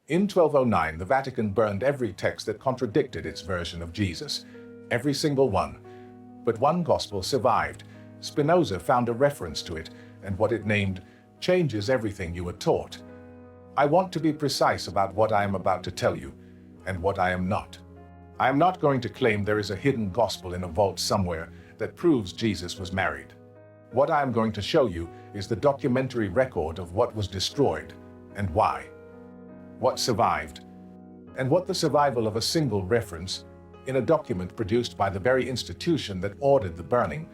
In 1209, the Vatican burned every text that contradicted its version of Jesus, every single one. But one gospel survived. Spinoza found a reference to it, and what it named changes everything you were taught. I want to be precise about what I am about to tell you, and what I am not. I am not going to claim there is a hidden gospel in a vault somewhere that proves Jesus was married. What I am going to show you is the documentary record of what was destroyed, and why. What survived, and what the survival of a single reference in a document produced by the very institution that ordered the burning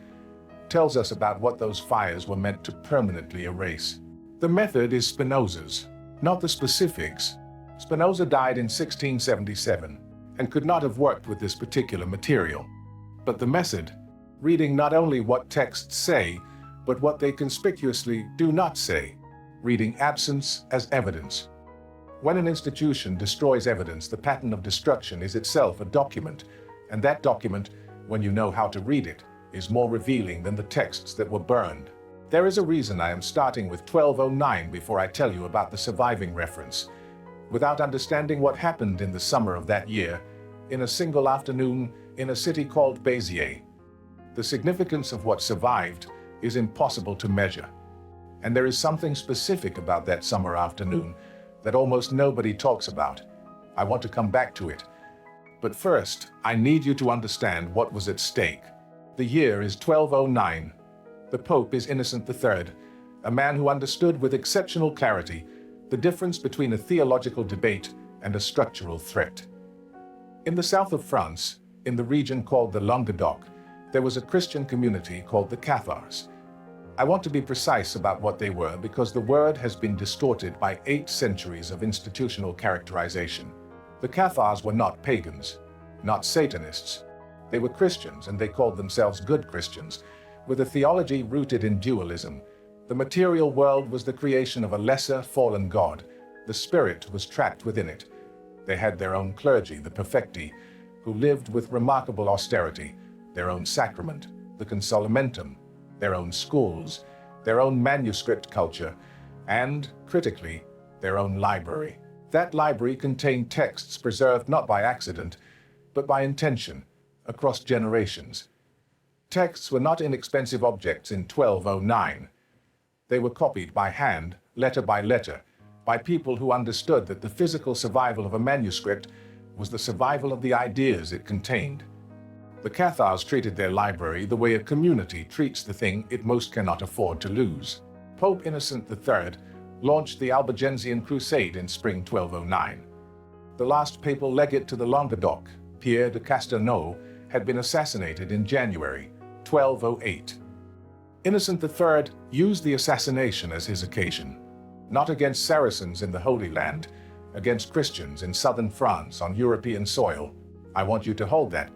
tells us about what those fires were meant to permanently erase. The method is Spinoza's, not the specifics. Spinoza died in 1677 and could not have worked with this particular material. But the method, reading not only what texts say, but what they conspicuously do not say, reading absence as evidence. When an institution destroys evidence, the pattern of destruction is itself a document, and that document, when you know how to read it, is more revealing than the texts that were burned. There is a reason I am starting with 1209 before I tell you about the surviving reference. Without understanding what happened in the summer of that year, in a single afternoon in a city called Béziers, the significance of what survived is impossible to measure. And there is something specific about that summer afternoon that almost nobody talks about. I want to come back to it. But first, I need you to understand what was at stake. The year is 1209. The Pope is Innocent III, a man who understood with exceptional clarity the difference between a theological debate and a structural threat. In the south of France, in the region called the Languedoc, there was a Christian community called the Cathars. I want to be precise about what they were because the word has been distorted by 8 centuries of institutional characterization. The Cathars were not pagans, not Satanists. They were Christians, and they called themselves good Christians, with a theology rooted in dualism. The material world was the creation of a lesser, fallen God. The spirit was trapped within it. They had their own clergy, the perfecti, who lived with remarkable austerity, their own sacrament, the consolamentum, their own schools, their own manuscript culture, and, critically, their own library. That library contained texts preserved not by accident, but by intention, across generations. Texts were not inexpensive objects in 1209. They were copied by hand, letter by letter, by people who understood that the physical survival of a manuscript was the survival of the ideas it contained. The Cathars treated their library the way a community treats the thing it most cannot afford to lose. Pope Innocent III launched the Albigensian Crusade in spring 1209. The last papal legate to the Languedoc, Pierre de Castelnau, had been assassinated in January 1208. Innocent III used the assassination as his occasion, not against Saracens in the Holy Land, against Christians in southern France on European soil. I want you to hold that.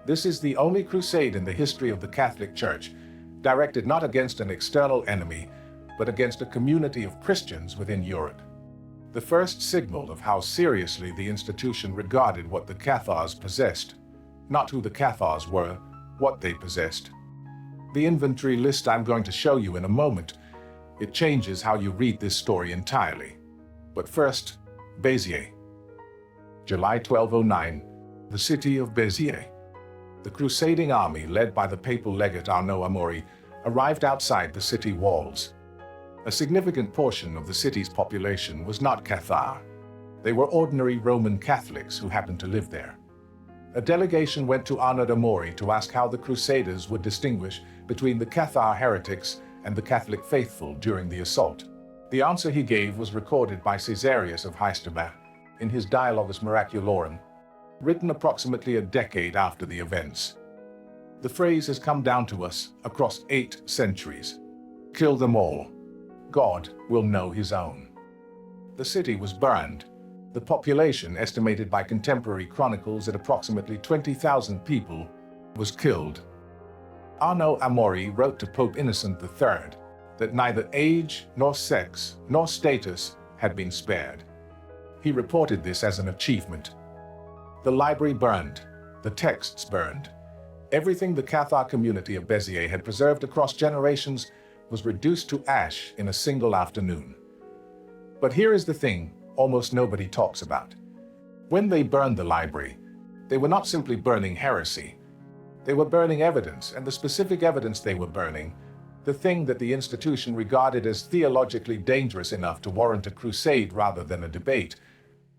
This is the only crusade in the history of the Catholic Church, directed not against an external enemy, but against a community of Christians within Europe. The first signal of how seriously the institution regarded what the Cathars possessed, not who the Cathars were, what they possessed. The inventory list I'm going to show you in a moment, it changes how you read this story entirely. But first, Béziers. July 1209, the city of Béziers. The crusading army, led by the papal legate Arnaud Amaury, arrived outside the city walls. A significant portion of the city's population was not Cathar. They were ordinary Roman Catholics who happened to live there. A delegation went to Arnaud Amaury to ask how the Crusaders would distinguish between the Cathar heretics and the Catholic faithful during the assault. The answer he gave was recorded by Caesarius of Heisterbach in his Dialogus Miraculorum, written approximately a decade after the events. The phrase has come down to us across 8 centuries. Kill them all. God will know his own. The city was burned. The population, estimated by contemporary chronicles at approximately 20,000 people, was killed. Arnaud Amaury wrote to Pope Innocent III that neither age, nor sex, nor status had been spared. He reported this as an achievement. The library burned, the texts burned. Everything the Cathar community of Béziers had preserved across generations was reduced to ash in a single afternoon. But here is the thing, almost nobody talks about. When they burned the library, they were not simply burning heresy. They were burning evidence, and the specific evidence they were burning, the thing that the institution regarded as theologically dangerous enough to warrant a crusade rather than a debate,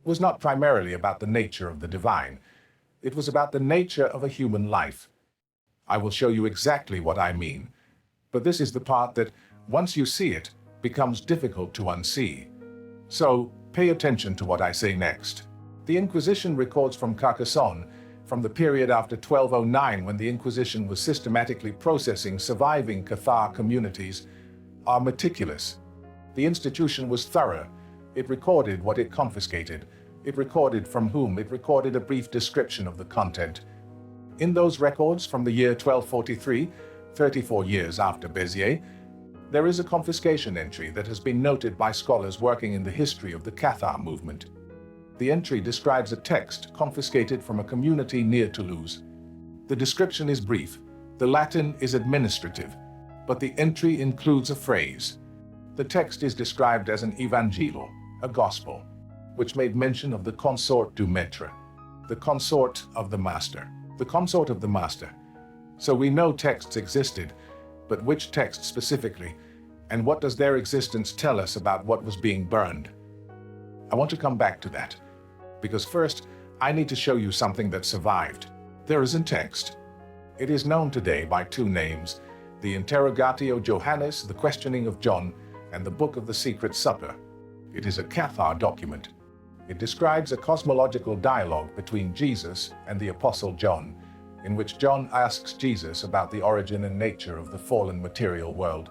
was not primarily about the nature of the divine. It was about the nature of a human life. I will show you exactly what I mean, but this is the part that, once you see it, becomes difficult to unsee. So, pay attention to what I say next. The Inquisition records from Carcassonne, from the period after 1209 when the Inquisition was systematically processing surviving Cathar communities, are meticulous. The institution was thorough. It recorded what it confiscated. It recorded from whom. It recorded a brief description of the content. In those records from the year 1243, 34 years after Béziers, there is a confiscation entry that has been noted by scholars working in the history of the Cathar movement. The entry describes a text confiscated from a community near Toulouse. The description is brief. The Latin is administrative, but the entry includes a phrase. The text is described as an evangelo, a gospel, which made mention of the consort du Maître, the consort of the master, the consort of the master. So we know texts existed, but which text specifically, and what does their existence tell us about what was being burned? I want to come back to that, because first, I need to show you something that survived. There is a text. It is known today by two names, the Interrogatio Johannis, the questioning of John, and the Book of the Secret Supper. It is a Cathar document. It describes a cosmological dialogue between Jesus and the Apostle John, in which John asks Jesus about the origin and nature of the fallen material world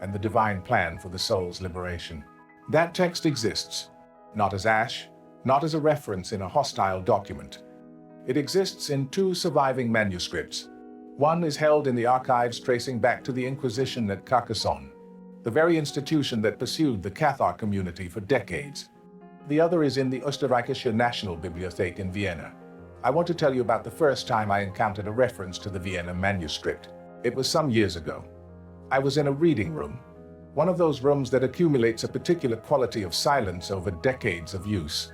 and the divine plan for the soul's liberation. That text exists, not as ash, not as a reference in a hostile document. It exists in two surviving manuscripts. One is held in the archives tracing back to the Inquisition at Carcassonne, the very institution that pursued the Cathar community for decades. The other is in the Österreichische National Bibliothek in Vienna. I want to tell you about the first time I encountered a reference to the Vienna manuscript. It was some years ago. I was in a reading room, one of those rooms that accumulates a particular quality of silence over decades of use,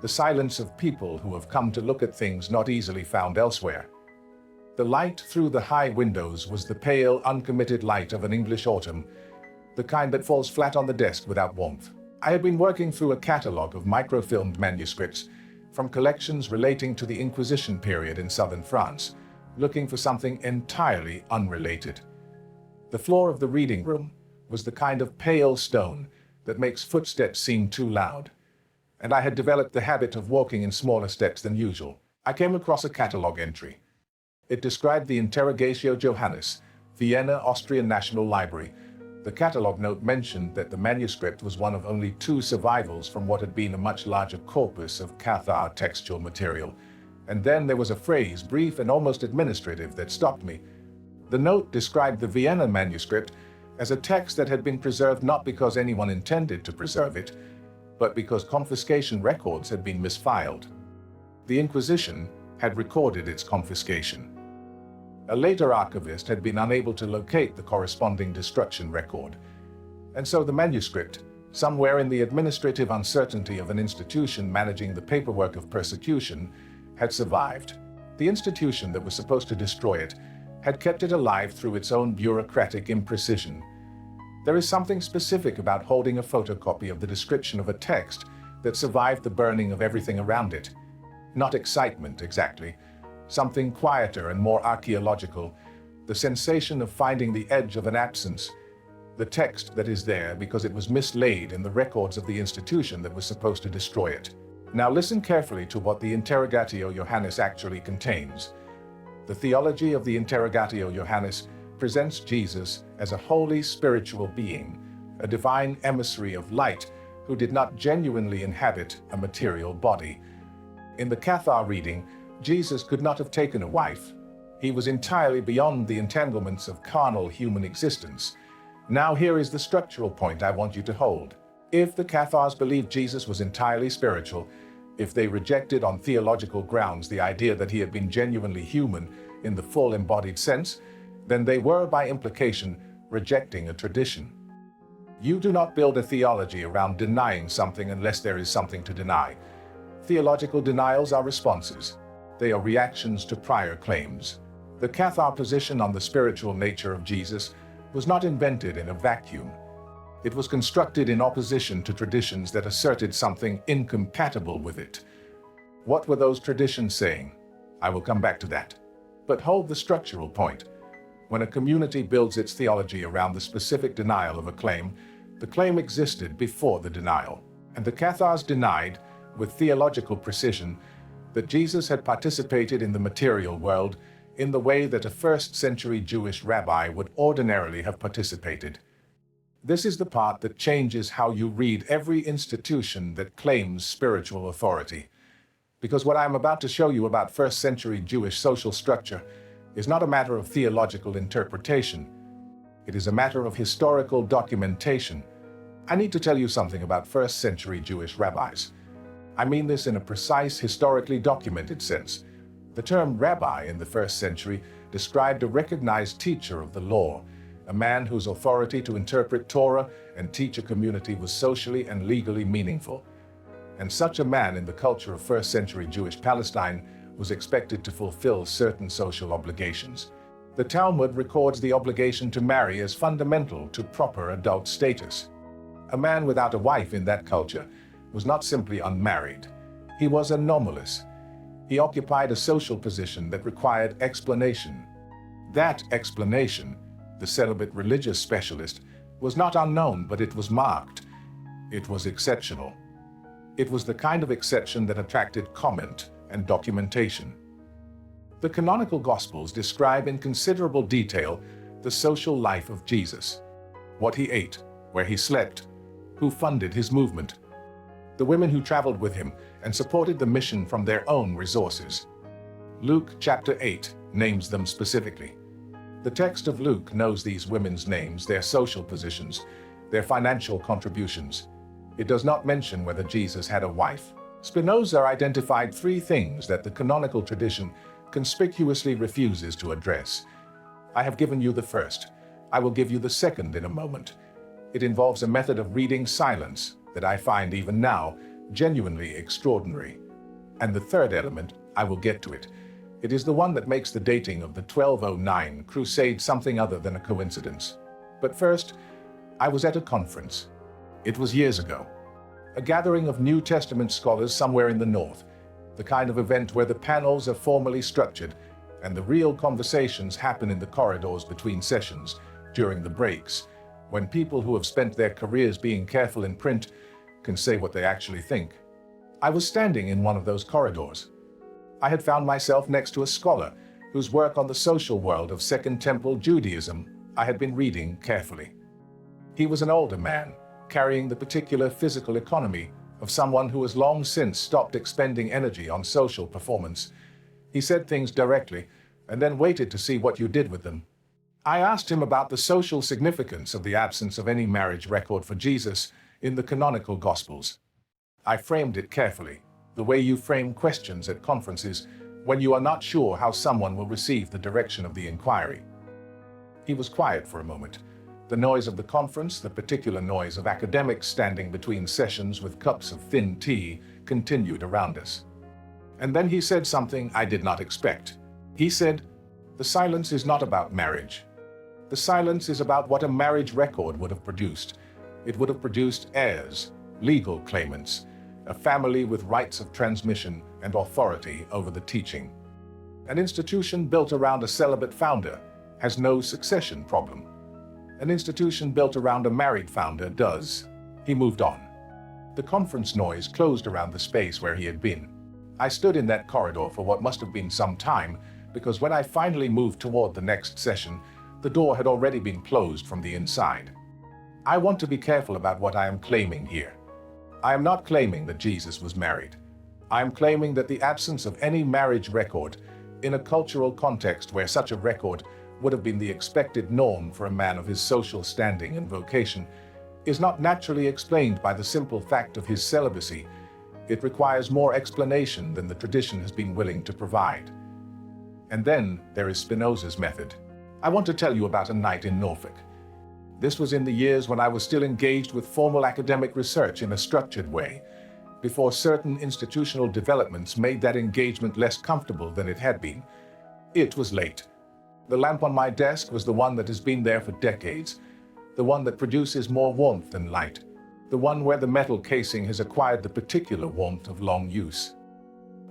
the silence of people who have come to look at things not easily found elsewhere. The light through the high windows was the pale, uncommitted light of an English autumn, the kind that falls flat on the desk without warmth. I had been working through a catalogue of microfilmed manuscripts from collections relating to the Inquisition period in southern France, looking for something entirely unrelated. The floor of the reading room was the kind of pale stone that makes footsteps seem too loud, and I had developed the habit of walking in smaller steps than usual. I came across a catalogue entry. It described the Interrogatio Johannis, Vienna, Austrian National Library. The catalogue note mentioned that the manuscript was one of only two survivals from what had been a much larger corpus of Cathar textual material. And then there was a phrase, brief and almost administrative, that stopped me. The note described the Vienna manuscript as a text that had been preserved not because anyone intended to preserve it, but because confiscation records had been misfiled. The Inquisition had recorded its confiscation. A later archivist had been unable to locate the corresponding destruction record, and so the manuscript, somewhere in the administrative uncertainty of an institution managing the paperwork of persecution, had survived. The institution that was supposed to destroy it had kept it alive through its own bureaucratic imprecision. There is something specific about holding a photocopy of the description of a text that survived the burning of everything around it. Not excitement, exactly. Something quieter and more archaeological. The sensation of finding the edge of an absence. The text that is there because it was mislaid in the records of the institution that was supposed to destroy it. Now listen carefully to what the Interrogatio Johannis actually contains. The theology of the Interrogatio Johannis presents Jesus as a holy spiritual being, a divine emissary of light who did not genuinely inhabit a material body. In the Cathar reading, Jesus could not have taken a wife. He was entirely beyond the entanglements of carnal human existence. Now here is the structural point I want you to hold. If the Cathars believed Jesus was entirely spiritual, if they rejected on theological grounds the idea that he had been genuinely human in the full embodied sense, then they were, by implication, rejecting a tradition. You do not build a theology around denying something unless there is something to deny. Theological denials are responses. They are reactions to prior claims. The Cathar position on the spiritual nature of Jesus was not invented in a vacuum. It was constructed in opposition to traditions that asserted something incompatible with it. What were those traditions saying? I will come back to that. But hold the structural point. When a community builds its theology around the specific denial of a claim, the claim existed before the denial. And the Cathars denied, with theological precision, that Jesus had participated in the material world in the way that a first-century Jewish rabbi would ordinarily have participated. This is the part that changes how you read every institution that claims spiritual authority. Because what I am about to show you about first-century Jewish social structure is not a matter of theological interpretation. It is a matter of historical documentation. I need to tell you something about first-century Jewish rabbis. I mean this in a precise, historically documented sense. The term rabbi in the first century described a recognized teacher of the law, a man whose authority to interpret Torah and teach a community was socially and legally meaningful. And such a man in the culture of first-century Jewish Palestine was expected to fulfill certain social obligations. The Talmud records the obligation to marry as fundamental to proper adult status. A man without a wife in that culture was not simply unmarried. He was anomalous. He occupied a social position that required explanation. That explanation, the celibate religious specialist, was not unknown, but it was marked. It was exceptional. It was the kind of exception that attracted comment and documentation. The canonical Gospels describe in considerable detail the social life of Jesus, what he ate, where he slept, who funded his movement, the women who traveled with him and supported the mission from their own resources. Luke chapter 8 names them specifically. The text of Luke knows these women's names, their social positions, their financial contributions. It does not mention whether Jesus had a wife. Spinoza identified three things that the canonical tradition conspicuously refuses to address. I have given you the first. I will give you the second in a moment. It involves a method of reading silence that I find even now genuinely extraordinary. And the third element, I will get to it. It is the one that makes the dating of the 1209 crusade something other than a coincidence. But first, I was at a conference. It was years ago. A gathering of New Testament scholars somewhere in the north, the kind of event where the panels are formally structured and the real conversations happen in the corridors between sessions, during the breaks, when people who have spent their careers being careful in print can say what they actually think. I was standing in one of those corridors. I had found myself next to a scholar whose work on the social world of Second Temple Judaism I had been reading carefully. He was an older man, carrying the particular physical economy of someone who has long since stopped expending energy on social performance. He said things directly and then waited to see what you did with them. I asked him about the social significance of the absence of any marriage record for Jesus in the canonical Gospels. I framed it carefully, the way you frame questions at conferences when you are not sure how someone will receive the direction of the inquiry. He was quiet for a moment. The noise of the conference, the particular noise of academics standing between sessions with cups of thin tea, continued around us. And then he said something I did not expect. He said, "The silence is not about marriage. The silence is about what a marriage record would have produced. It would have produced heirs, legal claimants, a family with rights of transmission and authority over the teaching. An institution built around a celibate founder has no succession problem. An institution built around a married founder does." He moved on. The conference noise closed around the space where he had been. I stood in that corridor for what must have been some time, because when I finally moved toward the next session, the door had already been closed from the inside. I want to be careful about what I am claiming here. I am not claiming that Jesus was married. I am claiming that the absence of any marriage record in a cultural context where such a record would have been the expected norm for a man of his social standing and vocation is not naturally explained by the simple fact of his celibacy. It requires more explanation than the tradition has been willing to provide. And then there is Spinoza's method. I want to tell you about a night in Norfolk. This was in the years when I was still engaged with formal academic research in a structured way, before certain institutional developments made that engagement less comfortable than it had been. It was late. The lamp on my desk was the one that has been there for decades, the one that produces more warmth than light, the one where the metal casing has acquired the particular warmth of long use.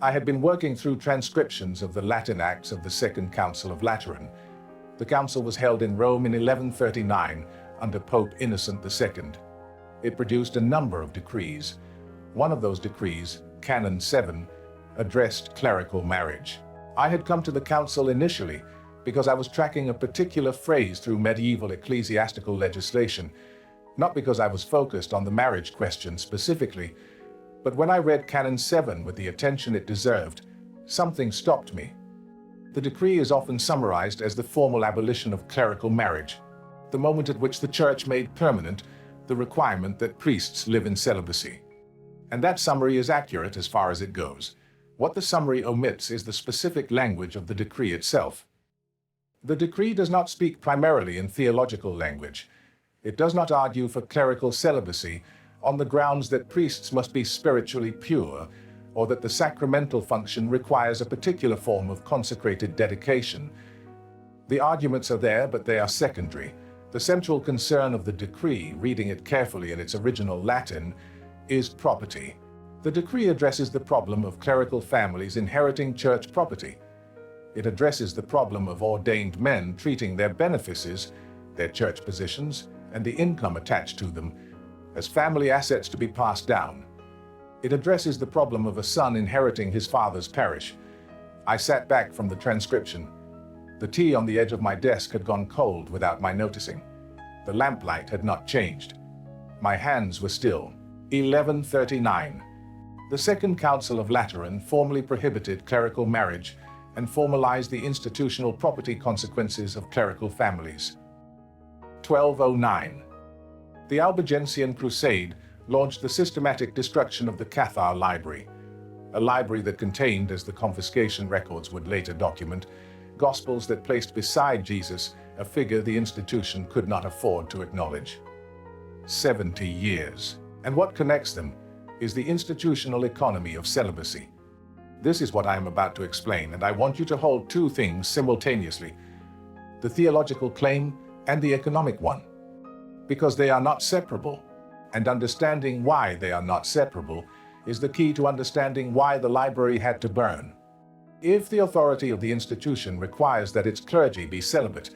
I had been working through transcriptions of the Latin Acts of the Second Council of Lateran. The council was held in Rome in 1139 under Pope Innocent II. It produced a number of decrees. One of those decrees, Canon 7, addressed clerical marriage. I had come to the council initially because I was tracking a particular phrase through medieval ecclesiastical legislation, not because I was focused on the marriage question specifically, but when I read Canon 7 with the attention it deserved, something stopped me. The decree is often summarized as the formal abolition of clerical marriage, the moment at which the Church made permanent the requirement that priests live in celibacy. And that summary is accurate as far as it goes. What the summary omits is the specific language of the decree itself. The decree does not speak primarily in theological language. It does not argue for clerical celibacy on the grounds that priests must be spiritually pure, or that the sacramental function requires a particular form of consecrated dedication. The arguments are there, but they are secondary. The central concern of the decree, reading it carefully in its original Latin, is property. The decree addresses the problem of clerical families inheriting church property. It addresses the problem of ordained men treating their benefices, their church positions, and the income attached to them as family assets to be passed down. It addresses the problem of a son inheriting his father's parish. I sat back from the transcription. The tea on the edge of my desk had gone cold without my noticing. The lamplight had not changed. My hands were still. 1139. The Second Council of Lateran formally prohibited clerical marriage and formalized the institutional property consequences of clerical families. 1209. The Albigensian Crusade launched the systematic destruction of the Cathar library, a library that contained, as the confiscation records would later document, gospels that placed beside Jesus a figure the institution could not afford to acknowledge. 70 years. And what connects them is the institutional economy of celibacy. This is what I am about to explain, and I want you to hold two things simultaneously: the theological claim and the economic one, because they are not separable, and understanding why they are not separable is the key to understanding why the library had to burn. If the authority of the institution requires that its clergy be celibate,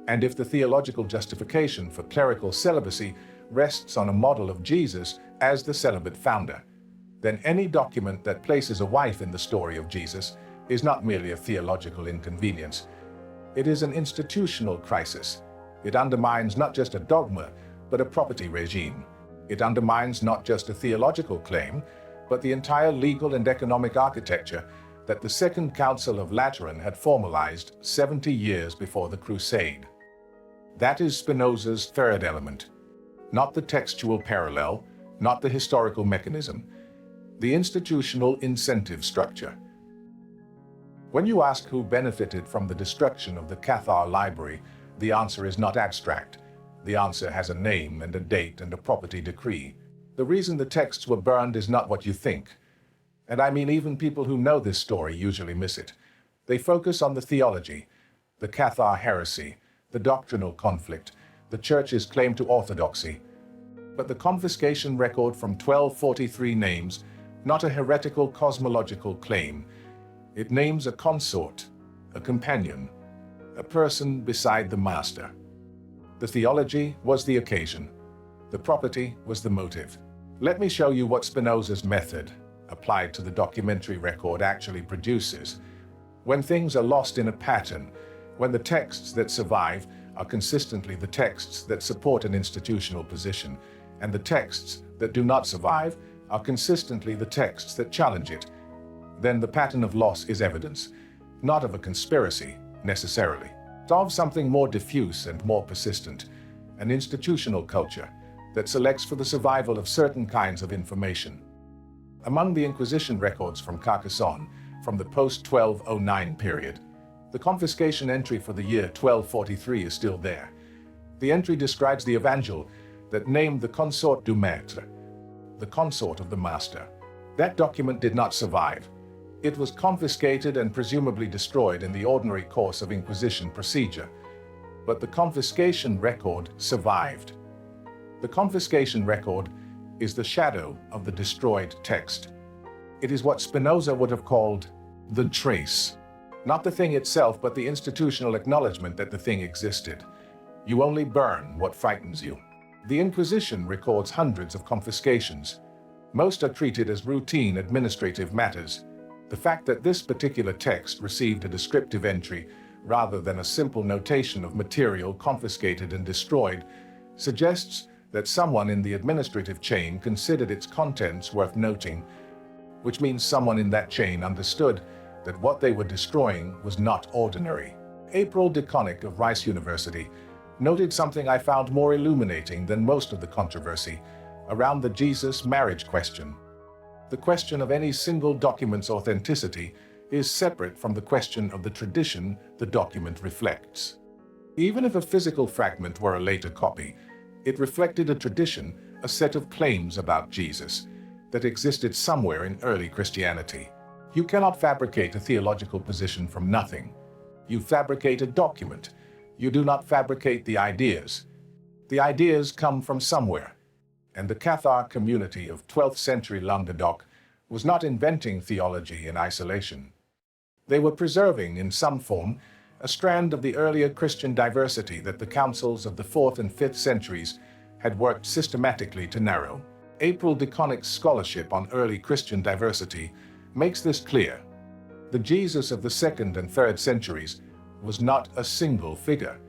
and if the theological justification for clerical celibacy rests on a model of Jesus as the celibate founder, then any document that places a wife in the story of Jesus is not merely a theological inconvenience. It is an institutional crisis. It undermines not just a dogma, but a property regime. It undermines not just a theological claim, but the entire legal and economic architecture that the Second Council of Lateran had formalized 70 years before the Crusade. That is Spinoza's third element. Not the textual parallel, not the historical mechanism, the institutional incentive structure. When you ask who benefited from the destruction of the Cathar library, the answer is not abstract. The answer has a name and a date and a property decree. The reason the texts were burned is not what you think. And I mean, even people who know this story usually miss it. They focus on the theology, the Cathar heresy, the doctrinal conflict, the Church's claim to orthodoxy. But the confiscation record from 1243 names not a heretical cosmological claim. It names a consort, a companion, a person beside the master. The theology was the occasion. The property was the motive. Let me show you what Spinoza's method, applied to the documentary record, actually produces. When things are lost in a pattern, when the texts that survive are consistently the texts that support an institutional position, and the texts that do not survive are consistently the texts that challenge it, then the pattern of loss is evidence, not of a conspiracy, necessarily, but of something more diffuse and more persistent, an institutional culture that selects for the survival of certain kinds of information. Among the Inquisition records from Carcassonne, from the post-1209 period, the confiscation entry for the year 1243 is still there. The entry describes the evangel that named the consort du Maître, the consort of the master. That document did not survive. It was confiscated and presumably destroyed in the ordinary course of Inquisition procedure. But the confiscation record survived. The confiscation record is the shadow of the destroyed text. It is what Spinoza would have called the trace. Not the thing itself, but the institutional acknowledgement that the thing existed. You only burn what frightens you. The Inquisition records hundreds of confiscations. Most are treated as routine administrative matters. The fact that this particular text received a descriptive entry rather than a simple notation of material confiscated and destroyed suggests that someone in the administrative chain considered its contents worth noting, which means someone in that chain understood that what they were destroying was not ordinary. April DeConnick of Rice University noted something I found more illuminating than most of the controversy around the Jesus marriage question. The question of any single document's authenticity is separate from the question of the tradition the document reflects. Even if a physical fragment were a later copy, it reflected a tradition, a set of claims about Jesus, that existed somewhere in early Christianity. You cannot fabricate a theological position from nothing. You fabricate a document. You do not fabricate the ideas. The ideas come from somewhere. And the Cathar community of 12th century Languedoc was not inventing theology in isolation. They were preserving, in some form, a strand of the earlier Christian diversity that the councils of the 4th and 5th centuries had worked systematically to narrow. April DeConnick's scholarship on early Christian diversity makes this clear. The Jesus of the 2nd and 3rd centuries was not a single figure.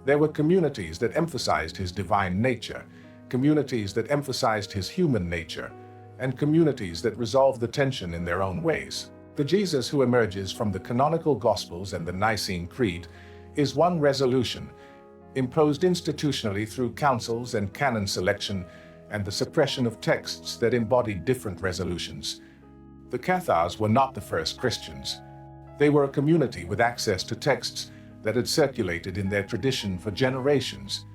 There were communities that emphasized his divine nature, communities that emphasized his human nature, and communities that resolved the tension in their own ways. The Jesus who emerges from the canonical Gospels and the Nicene Creed is one resolution, imposed institutionally through councils and canon selection and the suppression of texts that embodied different resolutions. The Cathars were not the first Christians. They were a community with access to texts that had circulated in their tradition for generations.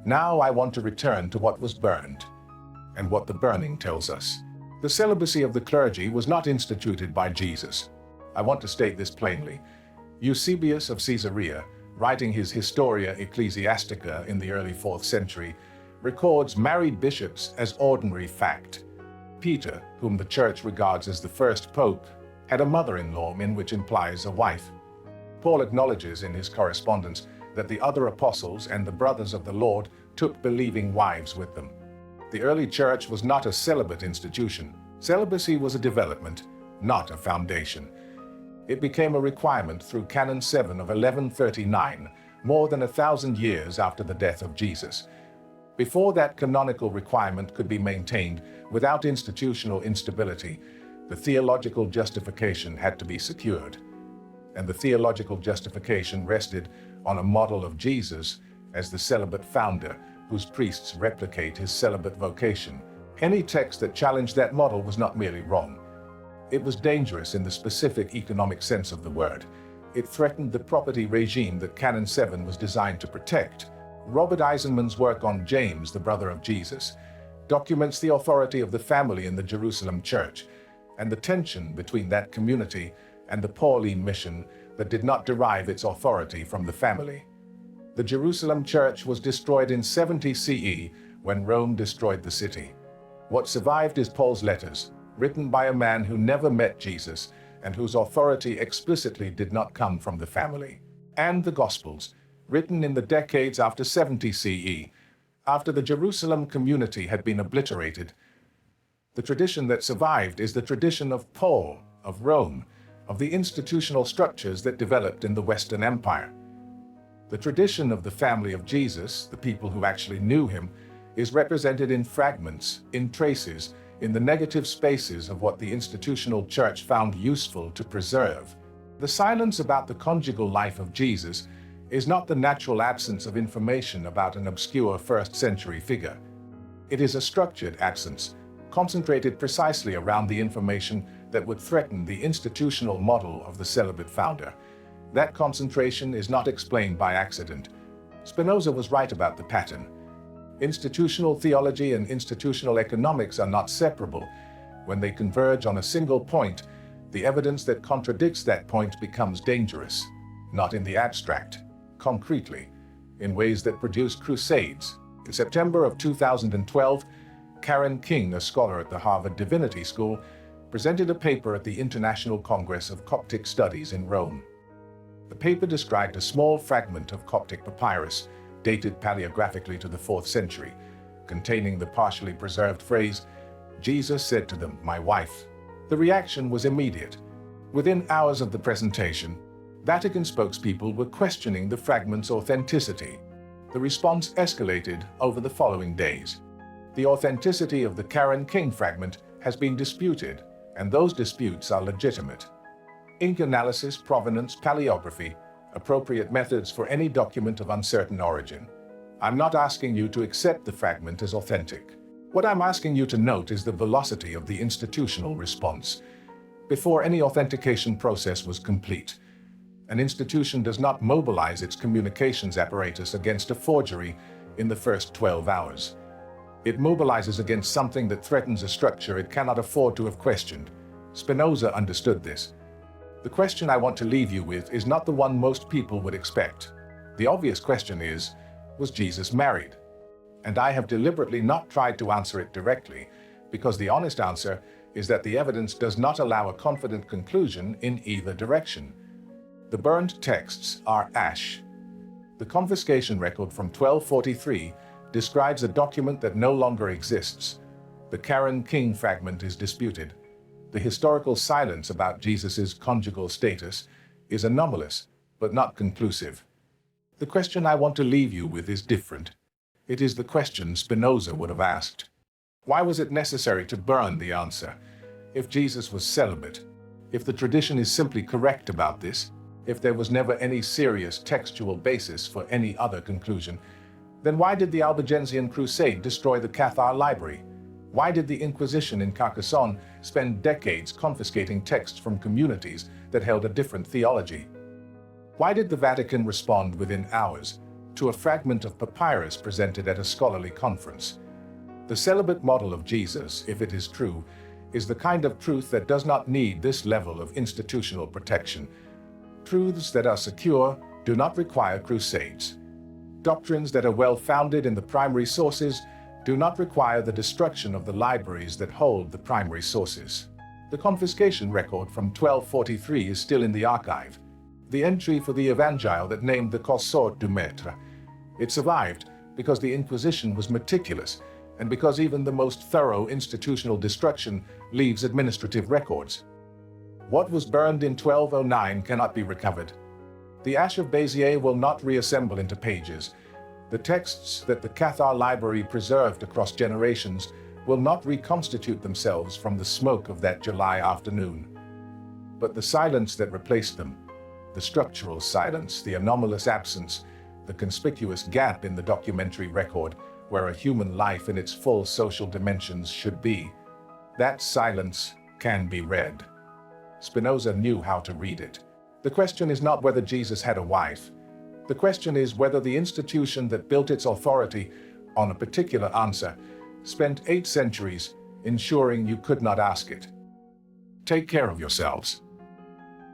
Now I want to return to what was burned, and what the burning tells us. The celibacy of the clergy was not instituted by Jesus. I want to state this plainly. Eusebius of Caesarea, writing his Historia Ecclesiastica in the early 4th century, records married bishops as ordinary fact. Peter, whom the Church regards as the first pope, had a mother-in-law, in which implies a wife. Paul acknowledges in his correspondence that the other apostles and the brothers of the Lord took believing wives with them. The early church was not a celibate institution. Celibacy was a development, not a foundation. It became a requirement through Canon 7 of 1139, more than 1,000 years after the death of Jesus. Before that canonical requirement could be maintained without institutional instability, the theological justification had to be secured. And the theological justification rested on a model of Jesus as the celibate founder, whose priests replicate his celibate vocation. Any text that challenged that model was not merely wrong. It was dangerous in the specific economic sense of the word. It threatened the property regime that Canon 7 was designed to protect. Robert Eisenman's work on James, the brother of Jesus, documents the authority of the family in the Jerusalem church and the tension between that community and the Pauline mission that did not derive its authority from the family. The Jerusalem church was destroyed in 70 CE when Rome destroyed the city. What survived is Paul's letters, written by a man who never met Jesus and whose authority explicitly did not come from the family. And the Gospels, written in the decades after 70 CE, after the Jerusalem community had been obliterated. The tradition that survived is the tradition of Paul, of Rome, of the institutional structures that developed in the Western Empire. The tradition of the family of Jesus, the people who actually knew him, is represented in fragments, in traces, in the negative spaces of what the institutional church found useful to preserve. The silence about the conjugal life of Jesus is not the natural absence of information about an obscure first-century figure. It is a structured absence, concentrated precisely around the information that would threaten the institutional model of the celibate founder. That concentration is not explained by accident. Spinoza was right about the pattern. Institutional theology and institutional economics are not separable. When they converge on a single point, the evidence that contradicts that point becomes dangerous, not in the abstract, concretely, in ways that produce crusades. In September of 2012, Karen King, a scholar at the Harvard Divinity School, presented a paper at the International Congress of Coptic Studies in Rome. The paper described a small fragment of Coptic papyrus, dated paleographically to the 4th century, containing the partially preserved phrase, "Jesus said to them, my wife." The reaction was immediate. Within hours of the presentation, Vatican spokespeople were questioning the fragment's authenticity. The response escalated over the following days. The authenticity of the Karen King fragment has been disputed, and those disputes are legitimate. Ink analysis, provenance, paleography, appropriate methods for any document of uncertain origin. I'm not asking you to accept the fragment as authentic. What I'm asking you to note is the velocity of the institutional response. Before any authentication process was complete, an institution does not mobilize its communications apparatus against a forgery in the first 12 hours. It mobilizes against something that threatens a structure it cannot afford to have questioned. Spinoza understood this. The question I want to leave you with is not the one most people would expect. The obvious question is, was Jesus married? And I have deliberately not tried to answer it directly, because the honest answer is that the evidence does not allow a confident conclusion in either direction. The burned texts are ash. The confiscation record from 1243 describes a document that no longer exists. The Karen King fragment is disputed. The historical silence about Jesus' conjugal status is anomalous, but not conclusive. The question I want to leave you with is different. It is the question Spinoza would have asked. Why was it necessary to burn the answer? If Jesus was celibate, if the tradition is simply correct about this, if there was never any serious textual basis for any other conclusion, then why did the Albigensian Crusade destroy the Cathar library? Why did the Inquisition in Carcassonne spend decades confiscating texts from communities that held a different theology? Why did the Vatican respond within hours to a fragment of papyrus presented at a scholarly conference? The celibate model of Jesus, if it is true, is the kind of truth that does not need this level of institutional protection. Truths that are secure do not require crusades. Doctrines that are well-founded in the primary sources do not require the destruction of the libraries that hold the primary sources. The confiscation record from 1243 is still in the archive. The entry for the Evangile that named the consort du Maître. It survived because the Inquisition was meticulous and because even the most thorough institutional destruction leaves administrative records. What was burned in 1209 cannot be recovered. The ash of Béziers will not reassemble into pages. The texts that the Cathar library preserved across generations will not reconstitute themselves from the smoke of that July afternoon. But the silence that replaced them, the structural silence, the anomalous absence, the conspicuous gap in the documentary record where a human life in its full social dimensions should be, that silence can be read. Spinoza knew how to read it. The question is not whether Jesus had a wife. The question is whether the institution that built its authority on a particular answer spent 8 centuries ensuring you could not ask it. Take care of yourselves.